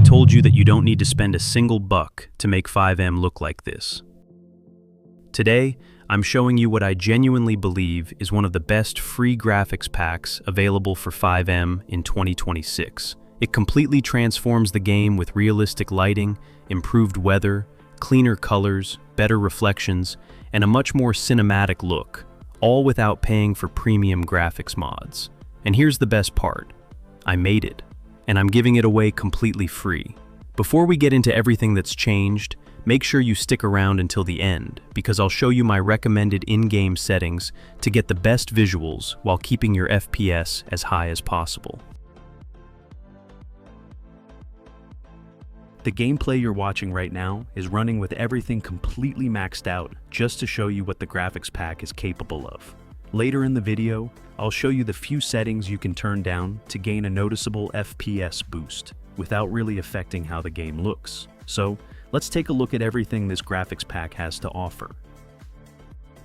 I told you that you don't need to spend a single buck to make FiveM look like this. Today, I'm showing you what I genuinely believe is one of the best free graphics packs available for FiveM in 2026. It completely transforms the game with realistic lighting, improved weather, cleaner colors, better reflections, and a much more cinematic look, all without paying for premium graphics mods. And here's the best part. I made it, and I'm giving it away completely free. Before we get into everything that's changed, make sure you stick around until the end, because I'll show you my recommended in-game settings to get the best visuals while keeping your FPS as high as possible. The gameplay you're watching right now is running with everything completely maxed out just to show you what the graphics pack is capable of. Later in the video, I'll show you the few settings you can turn down to gain a noticeable FPS boost without really affecting how the game looks. So, let's take a look at everything this graphics pack has to offer.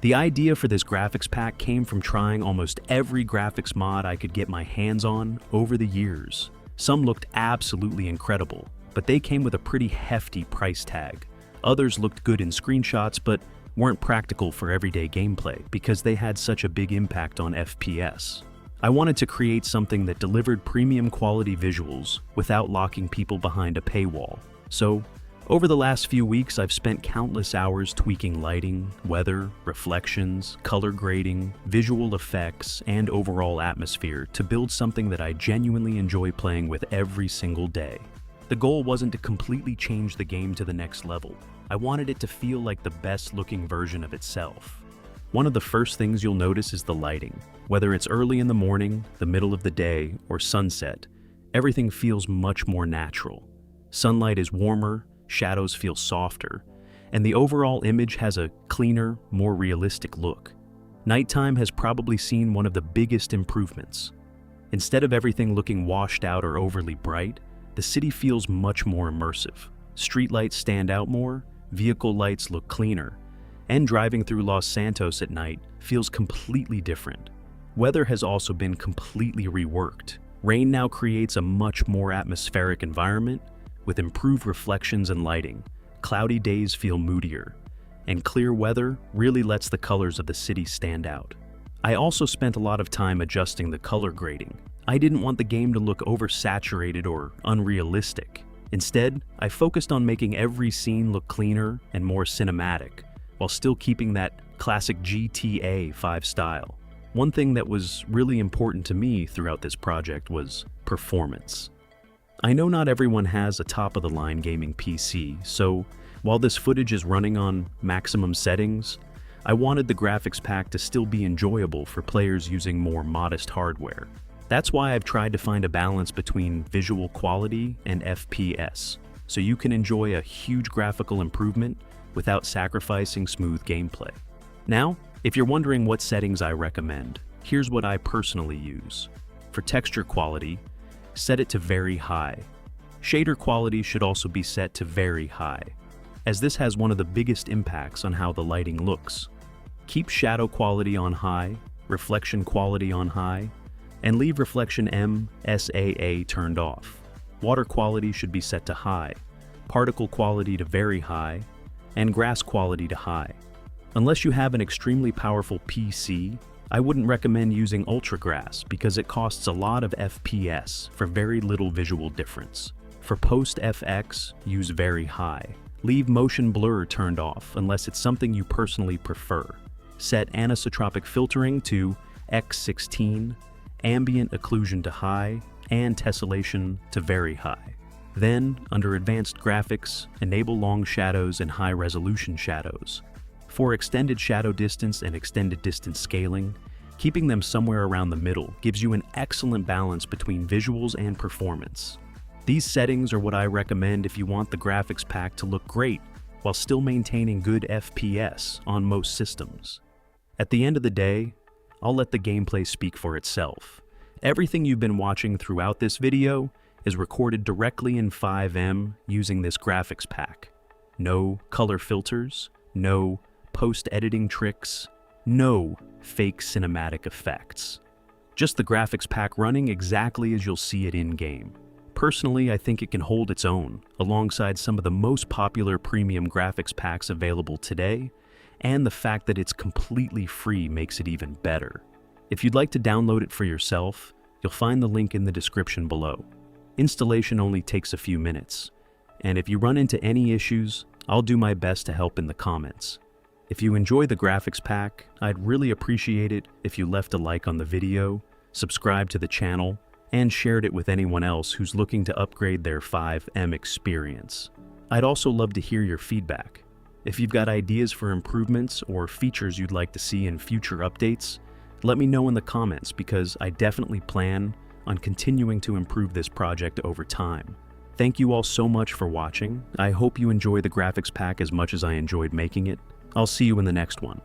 The idea for this graphics pack came from trying almost every graphics mod I could get my hands on over the years. Some looked absolutely incredible, but they came with a pretty hefty price tag. Others looked good in screenshots, but weren't practical for everyday gameplay because they had such a big impact on FPS. I wanted to create something that delivered premium quality visuals without locking people behind a paywall. So, over the last few weeks, I've spent countless hours tweaking lighting, weather, reflections, color grading, visual effects, and overall atmosphere to build something that I genuinely enjoy playing with every single day. The goal wasn't to completely change the game to the next level. I wanted it to feel like the best-looking version of itself. One of the first things you'll notice is the lighting. Whether it's early in the morning, the middle of the day, or sunset, everything feels much more natural. Sunlight is warmer, shadows feel softer, and the overall image has a cleaner, more realistic look. Nighttime has probably seen one of the biggest improvements. Instead of everything looking washed out or overly bright, the city feels much more immersive. Streetlights stand out more, vehicle lights look cleaner, and driving through Los Santos at night feels completely different. Weather has also been completely reworked. Rain now creates a much more atmospheric environment with improved reflections and lighting. Cloudy days feel moodier, and clear weather really lets the colors of the city stand out. I also spent a lot of time adjusting the color grading. I didn't want the game to look oversaturated or unrealistic. Instead, I focused on making every scene look cleaner and more cinematic, while still keeping that classic GTA 5 style. One thing that was really important to me throughout this project was performance. I know not everyone has a top-of-the-line gaming PC, so while this footage is running on maximum settings, I wanted the graphics pack to still be enjoyable for players using more modest hardware. That's why I've tried to find a balance between visual quality and FPS, so you can enjoy a huge graphical improvement without sacrificing smooth gameplay. Now, if you're wondering what settings I recommend, here's what I personally use. For texture quality, set it to very high. Shader quality should also be set to very high, as this has one of the biggest impacts on how the lighting looks. Keep shadow quality on high, reflection quality on high, and leave reflection MSAA turned off. Water quality should be set to high, particle quality to very high, and grass quality to high. Unless you have an extremely powerful PC, I wouldn't recommend using Ultra Grass because it costs a lot of FPS for very little visual difference. For Post FX, use very high. Leave motion blur turned off unless it's something you personally prefer. Set anisotropic filtering to X16, ambient occlusion to high, and tessellation to very high. Then, under Advanced Graphics, enable long shadows and high-resolution shadows. For extended shadow distance and extended distance scaling, keeping them somewhere around the middle gives you an excellent balance between visuals and performance. These settings are what I recommend if you want the graphics pack to look great while still maintaining good FPS on most systems. At the end of the day, I'll let the gameplay speak for itself. Everything you've been watching throughout this video is recorded directly in FiveM using this graphics pack. No color filters, no post-editing tricks, no fake cinematic effects. Just the graphics pack running exactly as you'll see it in-game. Personally, I think it can hold its own, alongside some of the most popular premium graphics packs available today, and the fact that it's completely free makes it even better. If you'd like to download it for yourself, you'll find the link in the description below. Installation only takes a few minutes, and if you run into any issues, I'll do my best to help in the comments. If you enjoy the graphics pack, I'd really appreciate it if you left a like on the video, subscribed to the channel, and shared it with anyone else who's looking to upgrade their FiveM experience. I'd also love to hear your feedback. If you've got ideas for improvements or features you'd like to see in future updates, let me know in the comments because I definitely plan on continuing to improve this project over time. Thank you all so much for watching. I hope you enjoy the graphics pack as much as I enjoyed making it. I'll see you in the next one.